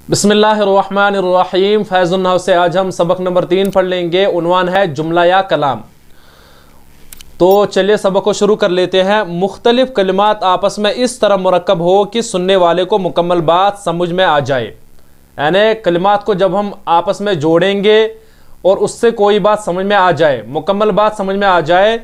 बिस्मिल्लाहिर्रहमानिर्रहीम। फैज़ुन्नाह से आज हम सबक नंबर 3 पढ़ लेंगे। उन्वान है जुमला या कलाम। तो चलिए सबक को शुरू कर लेते हैं। मुख्तलिफ कलिमात आपस में इस तरह मुरक्कब हो कि सुनने वाले को मुकम्मल बात समझ में आ जाए। यानी कलिमात को जब हम आपस में जोड़ेंगे और उससे कोई बात समझ में आ जाए, मुकम्मल बात समझ में आ जाए,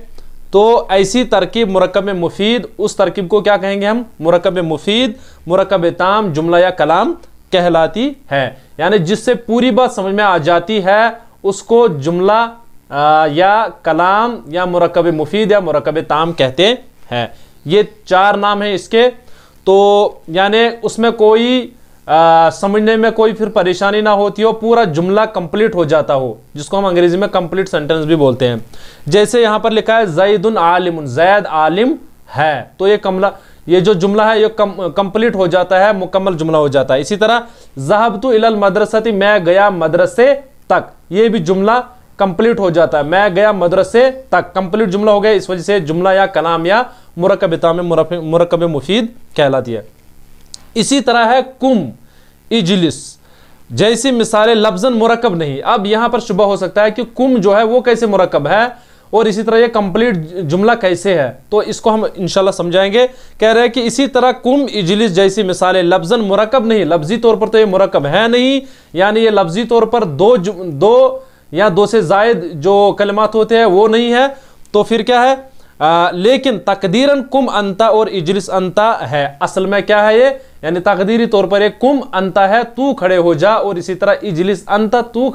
तो ऐसी तरकीब मुरक्कब में मुफीद, उस तरकीब को क्या कहेंगे हम? मुरक्कब में मुफीद, मुरक्कब ताम, जुमला या कलाम कहलाती है। यानी जिससे पूरी बात समझ में आ जाती है उसको जुमला या कलाम या मुरक्कब मुफीद या मुरक्कब ताम कहते हैं। ये 4 नाम हैं इसके। तो यानी उसमें कोई समझने में कोई फिर परेशानी ना होती हो, पूरा जुमला कंप्लीट हो जाता हो, जिसको हम अंग्रेजी में कंप्लीट सेंटेंस भी बोलते हैं। जैसे यहां पर लिखा है ज़ैदुन आलिमुन, ज़ैद आलिम है, तो ये जो जुमला है ये कंप्लीट हो जाता है, मुकम्मल जुमला हो जाता है। इसी तरह ज़हबतु इलल मदरसती, मैं गया मदरसे तक, ये भी जुमला कंप्लीट हो जाता है। मैं गया मदरसे तक कंप्लीट जुमला हो गया। इस वजह से जुमला या कलाम या मुरक्कब ताम में मुरक्कब मुफीद कहलाती है। इसी तरह है कुम, इजलिस जैसी मिसालें लफ्ज़न मुरक्कब नहीं। अब यहां पर शुबह हो सकता है कि कुम जो है वो कैसे मुरक्कब है और इसी तरह ये कंप्लीट जुमला कैसे है, तो इसको हम इंशाल्लाह समझाएंगे। कह रहे हैं कि इसी तरह कुम इजलिस जैसी मिसालें लफ्ज़न मुरक्कब नहीं, लफ्जी तौर पर तो ये मुरक्कब है नहीं, यानी ये लफ्जी तौर पर दो या 2 से ज़ायद जो कलिमात होते हैं वो नहीं है। तो फिर क्या है? लेकिन तकदीरन कुम अंता और इजलिस अंता है। असल में क्या है ये? यानी तकदीरी तौर पर एक कुम अंता है, तू खड़े हो जा, और इसी तरह इजलिस अंता, तू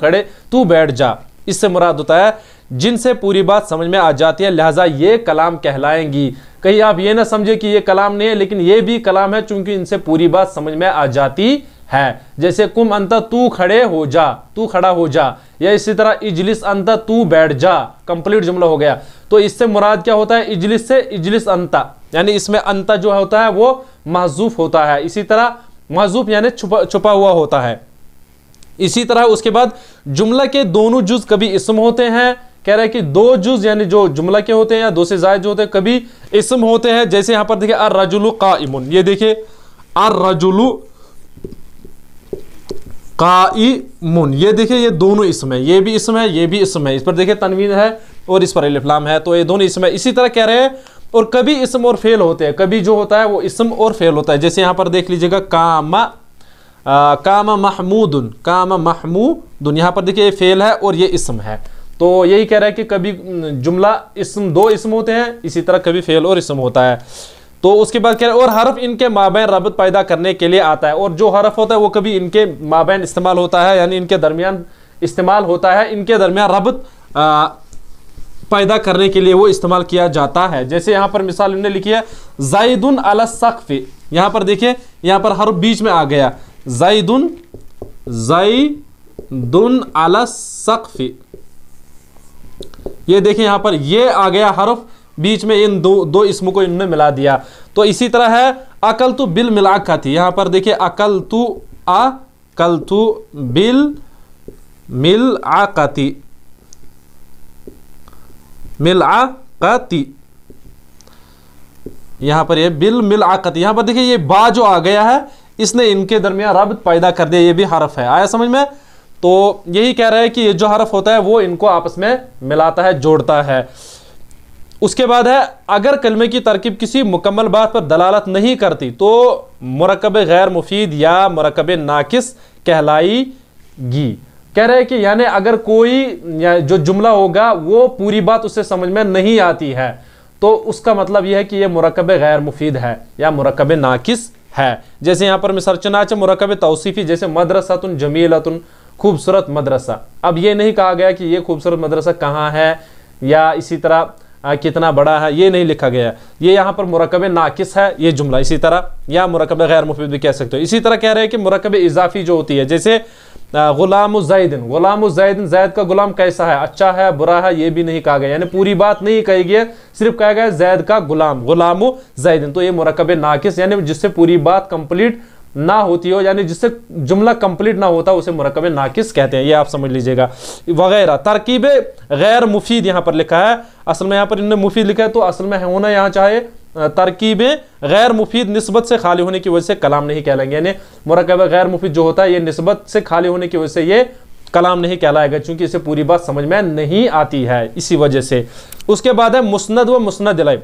बैठ जा। इससे मुराद होता है जिनसे पूरी बात समझ में आ जाती है, लिहाजा ये कलाम कहलाएंगी। कहीं आप ये ना समझे कि ये कलाम नहीं है, लेकिन ये भी कलाम है चूंकि इनसे पूरी बात समझ में आ जाती है। जैसे कुम अंता, तू खड़े हो जा, तू खड़ा हो जा, या इसी तरह इजलिस अंता, तू बैठ जा, कंप्लीट जुमला हो गया। तो इससे मुराद क्या होता है? इजलिस से इजलिस अंता, यानी इसमें अंता जो होता है वो महजूफ होता है। इसी तरह महजूफ यानी छुपा हुआ होता है। इसी तरह उसके बाद जुमला के दोनों जुज कभी इस्म होते हैं। कह रहे हैं कि 2 जुज यानी जो जुमला के होते हैं या 2 से ज़ायद जो होते हैं कभी इस्म होते हैं। जैसे यहां पर देखिए अर्रजुलु काइमुन, ये देखिए अर्रजुलु काइमुन, ये देखिए ये दोनों इस्म है, ये भी इस्म है, ये भी इस्म है। इस पर देखिए तनवीन है और इस पर अलिफ लाम है, तो ये दोनों इस्म है। इसी तरह कह रहे हैं और कभी इस्म और फेल होते हैं, कभी जो होता है वो इस्म और फेल होता है। जैसे यहां पर देख लीजिएगा कामा महमूदुन, कामा महमूदुन, यहां पर देखिए ये फेल है और ये इस्म है। तो यही कह रहा है कि कभी जुमला इस्म 2 इस्म होते हैं, इसी तरह कभी फेल और इस्म होता है। तो उसके बाद कह रहे हैं और हरफ इनके माबैन रबत पैदा करने के लिए आता है, और जो हरफ होता है वो कभी इनके माबैन इस्तेमाल होता है, यानी इनके दरमियान इस्तेमाल होता है, इनके दरमियान रबत पैदा करने के लिए वो इस्तेमाल किया जाता है। जैसे यहाँ पर मिसाल इन्होंने लिखी है ज़ैदुन अला सक़फ़ि, यहाँ पर देखिए यहाँ पर हरफ बीच में आ गया, ज़ैदुन अला सक़फ़ि, ये देखिए यहाँ पर ये आ गया हरफ बीच में, इन दो इसमों को इन्होंने मिला दिया। तो इसी तरह है अकल तु बिल मिलाकती, यहाँ पर देखिए अकल तु बिल मिलाकती, यहाँ पर ये बिल मिलाकती, यहाँ पर देखिए ये बा जो आ गया है इसने इनके दरमियान रब्त पैदा कर दिया, ये भी हरफ है। आया समझ में? तो यही कह रहे हैं कि ये जो हरफ होता है वो इनको आपस में मिलाता है, जोड़ता है। उसके बाद है अगर कलमे की तरकीब किसी मुकम्मल बात पर दलालत नहीं करती तो मुरक्कब गैर मुफीद या मुरक्कब नाकिस कहलाएगी। कह रहे हैं कि यानी अगर कोई जो जुमला होगा वो पूरी बात उससे समझ में नहीं आती है तो उसका मतलब यह है कि यह मुरक्कब गैर मुफीद है या मुरक्कब नाकिस है। जैसे यहाँ पर मिसाल चुनाचे मुरक्कब तौसीफी, जैसे मदरसतुन जमीलतुन, खूबसूरत मदरसा। अब ये नहीं कहा गया कि ये खूबसूरत मदरसा कहाँ है या इसी तरह कितना बड़ा है, ये नहीं लिखा गया। ये यहाँ पर मुरक्कब नाकिस है ये जुमला, इसी तरह या मुरक्कब गैर मुफीद भी कह सकते हो। इसी तरह कह रहे हैं कि मुरक्कब इजाफी जो होती है, जैसे गुलाम ज़ैदिन, ज़ैद का गुलाम कैसा है, अच्छा है, बुरा है, ये भी नहीं कहा गया, यानी पूरी बात नहीं कही गई है, सिर्फ कहा गया ज़ैद का गुलाम ज़ैदिन। तो ये मुरक्कब नाकिस यानी जिससे पूरी बात कंप्लीट ना होती हो, यानी जिससे जुमला कंप्लीट ना होता उसे मुरक्कब नाकिस कहते हैं, ये आप समझ लीजिएगा। वगैरह तरकीब गैर मुफीद यहाँ पर लिखा है, असल में यहाँ पर इन्होंने मुफीद लिखा है तो असल में होना यहाँ चाहे तरकीबें गैर मुफीद निस्बत से खाली होने की वजह से कलाम नहीं कहलाएंगे। यानी मुरक्कब गैर मुफीद जो होता है ये निस्बत से खाली होने की वजह से ये कलाम नहीं कहलाएगा, क्योंकि इसे पूरी बात समझ में नहीं आती है, इसी वजह से। उसके बाद है मुस्नद व मुस्नद इलैह।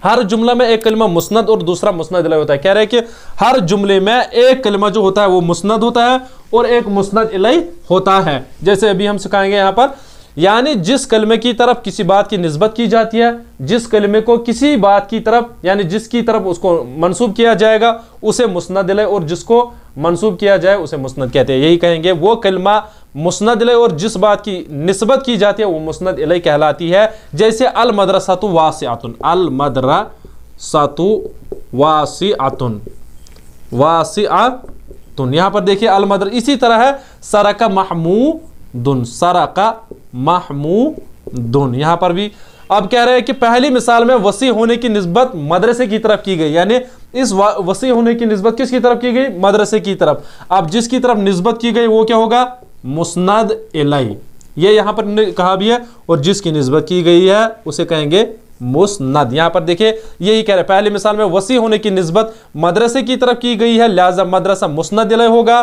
हर जुमला में एक कलिमा मुस्नद और दूसरा मुस्नद इलैह होता है। कह रहे हैं कि हर जुमले में एक कलिमा जो होता है वो मुस्नद होता है और एक मुस्नद इलैह होता है। जैसे अभी हम सिखाएंगे यहाँ पर, यानी जिस कलमे की तरफ किसी बात की निस्बत की जाती है, जिस कलमे को किसी बात की तरफ यानी जिसकी तरफ उसको मंसूब किया जाएगा उसे मुस्नद इलैह, और जिसको मंसूब किया जाए उसे मुस्नद कहते हैं। यही कहेंगे वो कलमा मुस्नद इलैह, और जिस बात की निस्बत की जाती है वो मुस्नद इलैह कहलाती है। जैसे अल मदरसतु वासिअतुन, अल मदरसतु वासिअतुन, वासिअतुन, यहाँ पर देखिए अल मदर। इसी तरह है सरका महमूदुन, सरका महमूदुन, यहाँ पर भी अब कह रहे हैं कि पहली मिसाल में वसी होने की निस्बत मदरसे की तरफ की गई, यानी इस वसी होने की निस्बत किसकी तरफ की गई? मदरसे की तरफ। अब जिसकी तरफ निस्बत की गई वो क्या होगा? मुस्नद इलैह, ये यहां पर कहा भी है, और जिसकी निस्बत की गई है उसे कहेंगे मुस्नद। यहां पर देखिए यही कह रहे हैं, पहली मिसाल में वसी होने की निस्बत मदरसे की तरफ की गई है, लिहाजा मदरसा मुस्नद इलैह होगा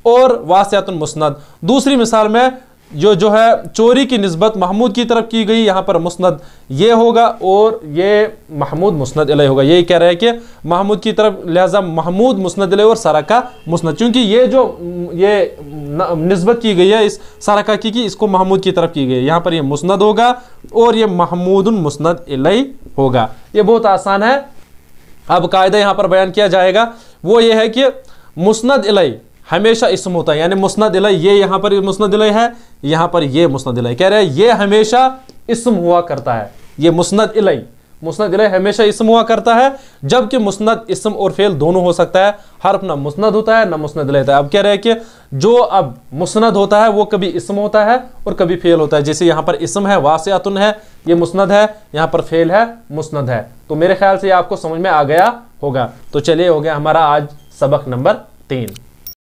और वासिअतुन मुस्नद। दूसरी मिसाल में जो है चोरी की निस्बत महमूद की तरफ की गई, यहाँ पर मुस्नद ये होगा और ये महमूद मुस्नद इलैह होगा। यही कह रहे हैं कि महमूद की तरफ, लिहाजा महमूद मुस्नद इलैह और सरका मुस्नद, क्योंकि ये जो ये निस्बत की गई है इस सरका की इसको महमूद की तरफ की गई है, यहाँ पर ये मुस्नद होगा और ये महमूदुन मुस्नद इलैह होगा। ये बहुत आसान है। अब कायदा यहाँ पर बयान किया जाएगा, वो ये है कि मुस्नद इलैह हमेशा इस्म होता है, यानी मुस्नद इलैह, ये यहाँ पर मुस्नद इलैह है, यहाँ पर ये मुस्नद इलैह। कह रहे हैं ये हमेशा इस्म हुआ करता है, ये मुस्नद इलैह हमेशा इस्म हुआ करता है, जबकि मुस्नद इस्म और फेल दोनों हो सकता है। हर्फ ना मुस्नद होता है ना मुस्नद इलैह होता है। अब कह रहे हैं कि जो अब मुस्नद होता है वो कभी इस्म होता है और कभी फेल होता है। जैसे यहाँ पर इस्म है वासिअतुन है, ये मुस्नद है, यहाँ पर फेल है मुस्नद है। तो मेरे ख्याल से ये आपको समझ में आ गया होगा। तो चलिए, हो गया हमारा आज सबक नंबर 3।